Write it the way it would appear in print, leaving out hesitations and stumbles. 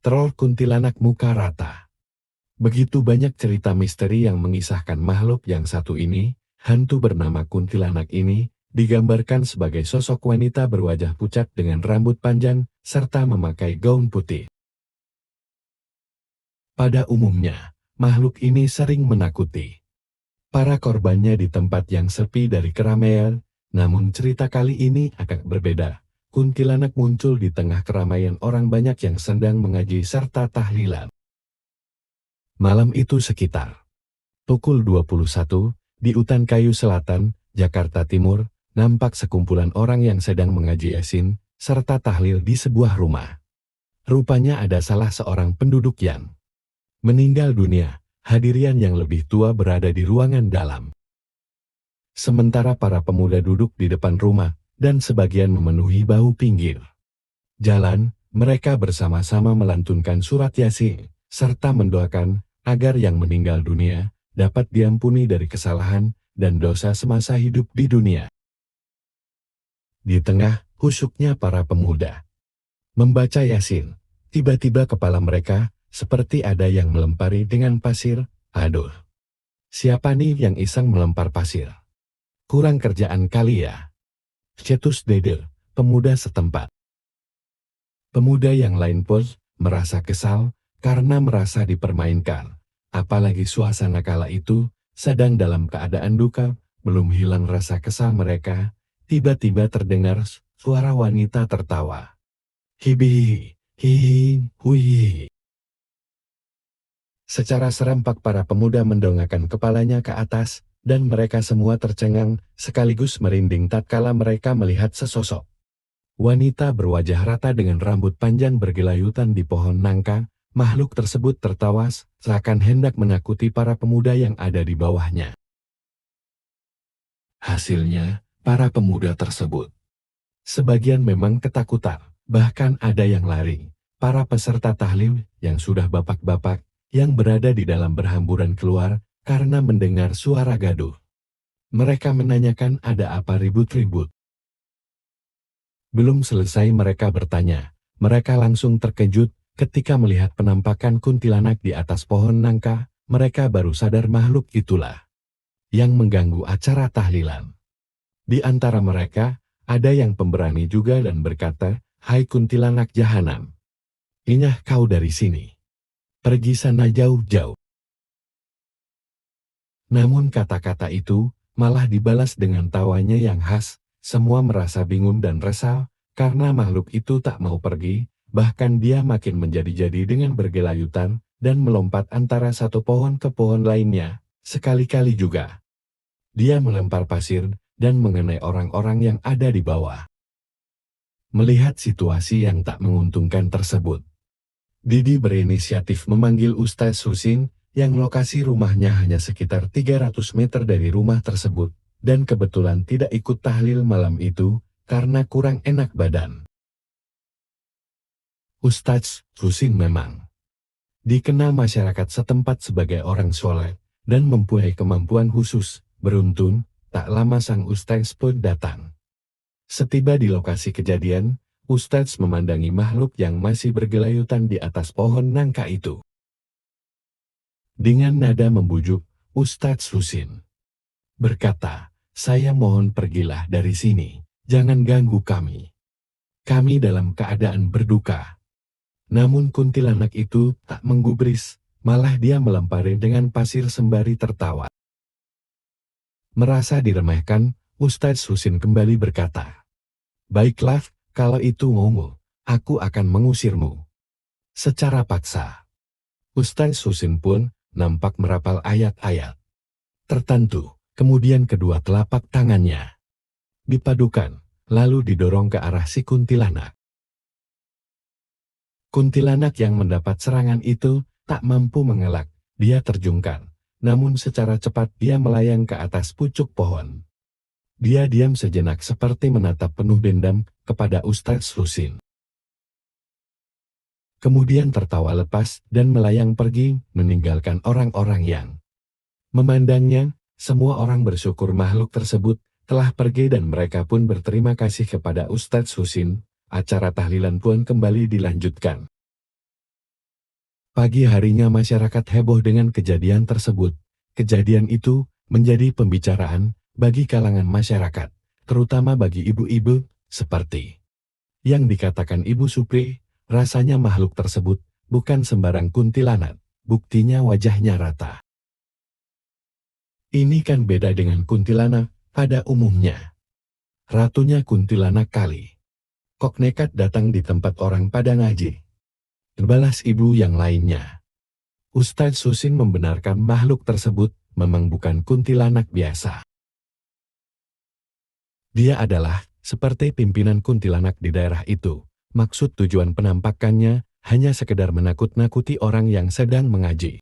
Troll kuntilanak muka rata. Begitu banyak cerita misteri yang mengisahkan makhluk yang satu ini. Hantu bernama kuntilanak ini digambarkan sebagai sosok wanita berwajah pucat dengan rambut panjang serta memakai gaun putih. Pada umumnya, makhluk ini sering menakuti para korbannya di tempat yang sepi dari keramaian. Namun cerita kali ini agak berbeda. Kuntilanak muncul di tengah keramaian orang banyak yang sedang mengaji serta tahlilan. Malam itu sekitar pukul 21, di Utan Kayu Selatan, Jakarta Timur, nampak sekumpulan orang yang sedang mengaji yasin, serta tahlil di sebuah rumah. Rupanya ada salah seorang penduduk yang meninggal dunia. Hadirin yang lebih tua berada di ruangan dalam. Sementara para pemuda duduk di depan rumah, dan sebagian memenuhi bahu pinggir jalan. Mereka bersama-sama melantunkan surat yasin, serta mendoakan agar yang meninggal dunia dapat diampuni dari kesalahan dan dosa semasa hidup di dunia. Di tengah khusyuknya para pemuda membaca yasin, tiba-tiba kepala mereka seperti ada yang melempari dengan pasir. Aduh, siapa nih yang iseng melempar pasir? Kurang kerjaan kali ya. Cetus Dede, pemuda setempat. Pemuda yang lain pun merasa kesal karena merasa dipermainkan. Apalagi suasana kala itu sedang dalam keadaan duka, belum hilang rasa kesal mereka. Tiba-tiba terdengar suara wanita tertawa. Hibi, hihi, hui. Secara serempak para pemuda mendongakkan kepalanya ke atas, dan mereka semua tercengang sekaligus merinding tatkala mereka melihat sesosok wanita berwajah rata dengan rambut panjang bergelayutan di pohon nangka. Makhluk tersebut tertawa seakan hendak menakuti para pemuda yang ada di bawahnya. Hasilnya, para pemuda tersebut sebagian memang ketakutan, bahkan ada yang lari. Para peserta tahlil yang sudah bapak-bapak yang berada di dalam berhamburan keluar karena mendengar suara gaduh. Mereka menanyakan ada apa ribut-ribut. Belum selesai mereka bertanya, mereka langsung terkejut ketika melihat penampakan kuntilanak di atas pohon nangka. Mereka baru sadar makhluk itulah yang mengganggu acara tahlilan. Di antara mereka, ada yang pemberani juga dan berkata, "Hai kuntilanak jahanam, inyah kau dari sini. Pergi sana jauh-jauh." Namun kata-kata itu malah dibalas dengan tawanya yang khas. Semua merasa bingung dan resah karena makhluk itu tak mau pergi. Bahkan dia makin menjadi-jadi dengan bergelayutan dan melompat antara satu pohon ke pohon lainnya. Sekali-kali juga dia melempar pasir dan mengenai orang-orang yang ada di bawah. Melihat situasi yang tak menguntungkan tersebut, Didi berinisiatif memanggil Ustaz Husin yang lokasi rumahnya hanya sekitar 300 meter dari rumah tersebut, dan kebetulan tidak ikut tahlil malam itu karena kurang enak badan. Ustaz Husin memang dikenal masyarakat setempat sebagai orang soleh dan mempunyai kemampuan khusus. Beruntung, tak lama sang Ustaz pun datang. Setiba di lokasi kejadian, Ustaz memandangi makhluk yang masih bergelayutan di atas pohon nangka itu. Dengan nada membujuk, Ustaz Husin berkata, "Saya mohon pergilah dari sini, jangan ganggu kami. Kami dalam keadaan berduka." Namun kuntilanak itu tak menggubris, malah dia melempari dengan pasir sembari tertawa. Merasa diremehkan, Ustaz Husin kembali berkata, "Baiklah, kalau itu maumu, aku akan mengusirmu secara paksa." Ustaz Husin pun nampak merapal ayat-ayat tertentu, kemudian kedua telapak tangannya dipadukan, lalu didorong ke arah si kuntilanak. Kuntilanak yang mendapat serangan itu tak mampu mengelak, dia terjungkal, namun secara cepat dia melayang ke atas pucuk pohon. Dia diam sejenak seperti menatap penuh dendam kepada Ustaz Husin. Kemudian tertawa lepas dan melayang pergi, meninggalkan orang-orang yang memandangnya. Semua orang bersyukur makhluk tersebut telah pergi dan mereka pun berterima kasih kepada Ustaz Husin. Acara tahlilan pun kembali dilanjutkan. Pagi harinya masyarakat heboh dengan kejadian tersebut. Kejadian itu menjadi pembicaraan bagi kalangan masyarakat, terutama bagi ibu-ibu, seperti yang dikatakan Ibu Supri. Rasanya makhluk tersebut bukan sembarang kuntilanak, buktinya wajahnya rata. Ini kan beda dengan kuntilanak pada umumnya. Ratunya kuntilanak kali. Kok nekat datang di tempat orang pada ngaji? Balas ibu yang lainnya. Ustadz Susin membenarkan makhluk tersebut memang bukan kuntilanak biasa. Dia adalah seperti pimpinan kuntilanak di daerah itu. Maksud tujuan penampakannya hanya sekedar menakut-nakuti orang yang sedang mengaji.